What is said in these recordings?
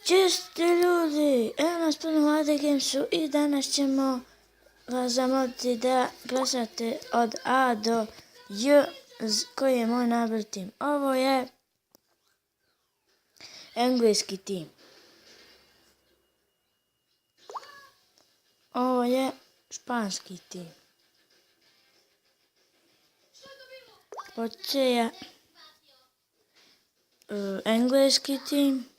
Česti ljudi, evo nas ponovno u AD Gamesu i danas ćemo vas zamoliti da glasate od A do J koji je moj najbolji tim. Ovo je engleski tim. Ovo je španski tim. Pod C je engleski tim.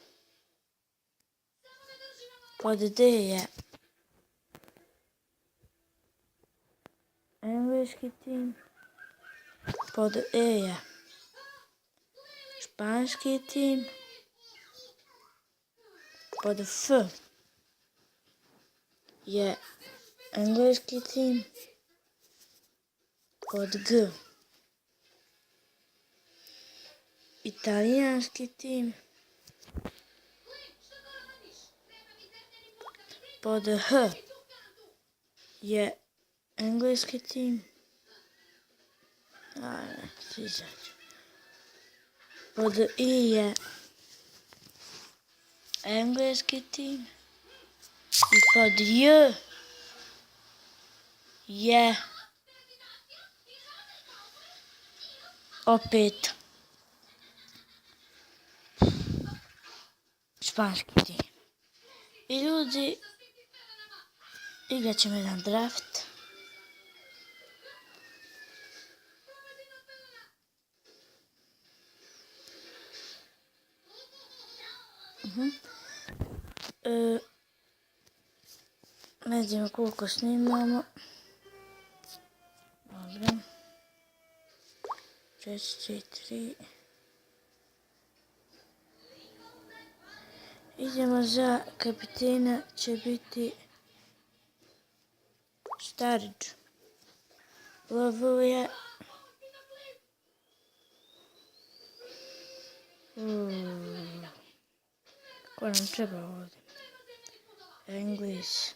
Pod D je engleski tim. Pod E je španski tim. Pod F je engleski tim. Pod G italijanski tim. Pod H je engleski tim. Pod I je engleski tim. I pod J je opet španski tim. I ljudi, igrat ćemo jedan draft. Ne znamo koliko snimamo. Dobro. 4. Idemo za kapitena, će biti Starić. Lovo je ko nam treba ovdje? Englis.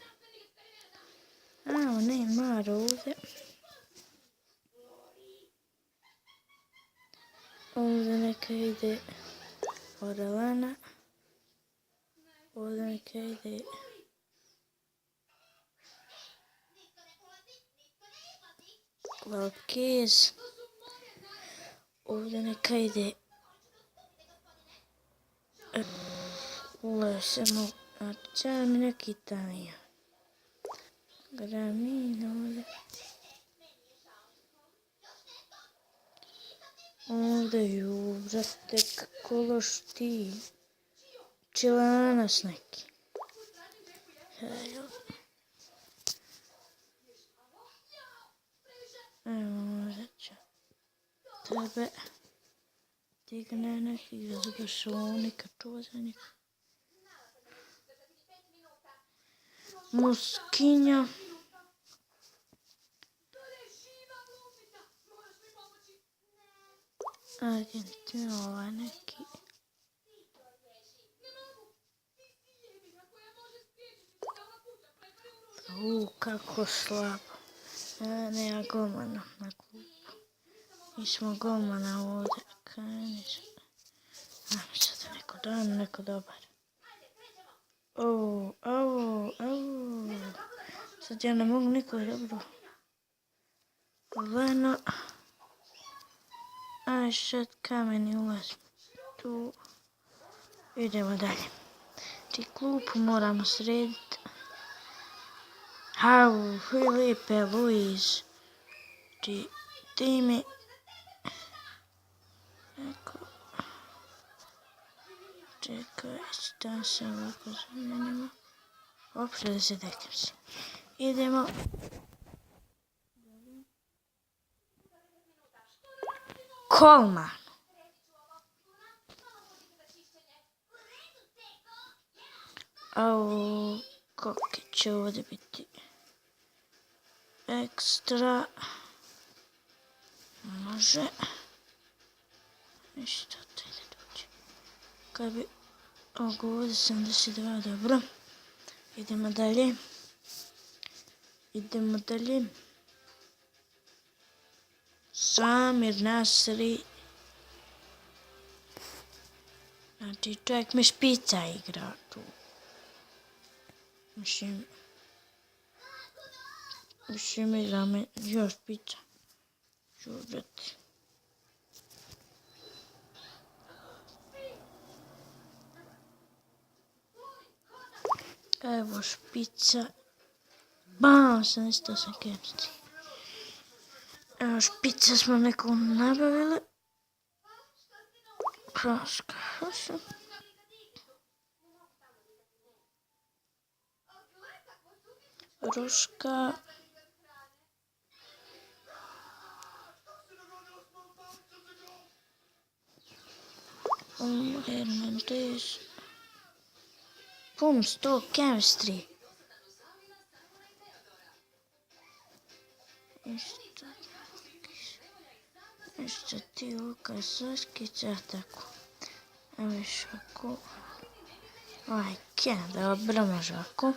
Neymar ovdje. Ovdje neka ide Orelana. Ovdje neka ide Valkez. Ovdje neka ide samo načela mi neki Italija. Gramin ovdje. Ovdje ju, brate, kako loš ti. Čelanas neki. Evo, ovdje će tebe digne neki zabašonika, čuva za njega. Muskinja. Argentina, ovaj neki. Kako slabo. Nema golmana na klupu. Nismo golmana ovdje. Sad da neko dan, neko dobar. Sad ja ne mogu nikoj dobro. Leno. Aj sad kameni ulaz. Tu. Idemo dalje. Ti klupu moramo srediti. Filipe Luiz. Ti mi. Čekaj, da se ovako zamijenimo. Uopšte da se dekam se. Idemo. Kolman. Kako će ovdje biti ekstra. Može. Ništa to ide dođe. Kad bi ovdje 72, dobro. Idemo dalje. Samir Nasri. Znači, čovjek mi špica igra tu. Mislim igra me još špica. Čuđati. Evo špica. Bam, sam isto sam kemsti. Evo špica smo nekom nabavili. Praška. Ruška. Hernandez. Pum, 100 chemistry. Isto ti Lukas Saskića, tako. Evo još ovako. Ovaj kje, dobro može ovako.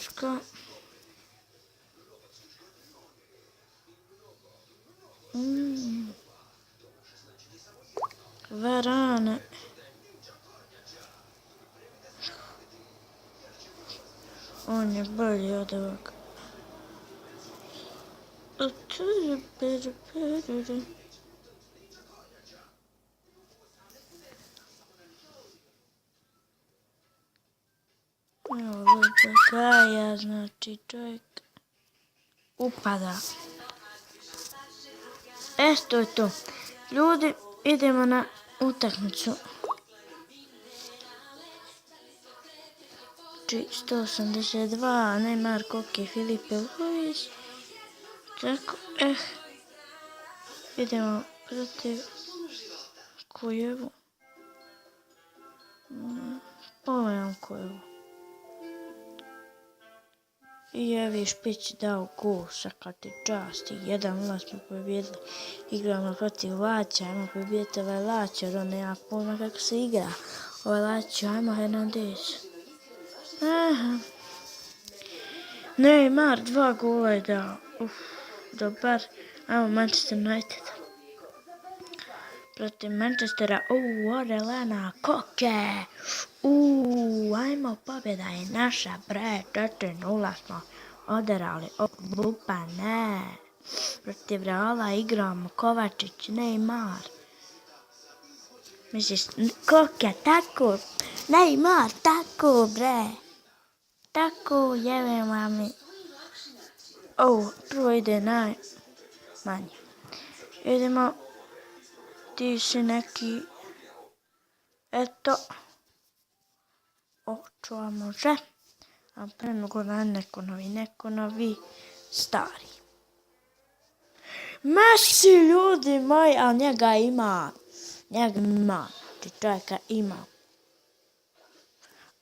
Ško. Varane. On je bolji od ovoga. Evo Gaja, znači čovjek upada. Eto je to. Ljudi, idemo na utakmicu. 182, Neymar, Koke, Filipe, Luis. Tako, idemo protiv Kojevu. Pogledam Kojevu. I evi Špić dao gol, svaka ti časti. 1-0 smo pobjedili. Igramo protiv Laća, ajmo pobjediti ovaj Laća, jer on nema pojma kako se igra. Ovaj Laća, ajmo Hernandez. Aha. Neymar 2 gola je dao. Dobar. Ajmo Manchester United. Protiv Manchestera. Orelana Koke. Ajmo, pobjeda je naša, bre. 4-0 smo oderali. Bupa, ne. Protiv Reala igramo Kovačić, Neymar. Misliš, Koke, tako. Neymar, tako, bre. Tako, jebe mami. Prvo ide najmanje. Idemo. Ti si neki. Eto. Čuva može. A premnogo na neko novi stari. Messi, ljudi moji, a njega ima. Ti čovjeka ima.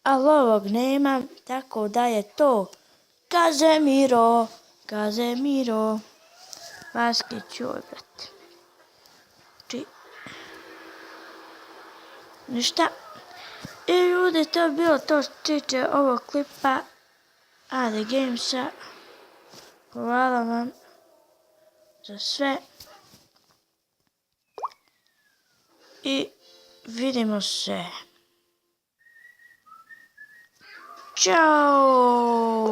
Ali ovog nema, tako da je to Kazemiro. Vaskić, joj, brate. Ništa. I ljudi, to je bilo to što tiče ovog klipa AD Gamesa. Hvala vam za sve. I vidimo se. Ćao!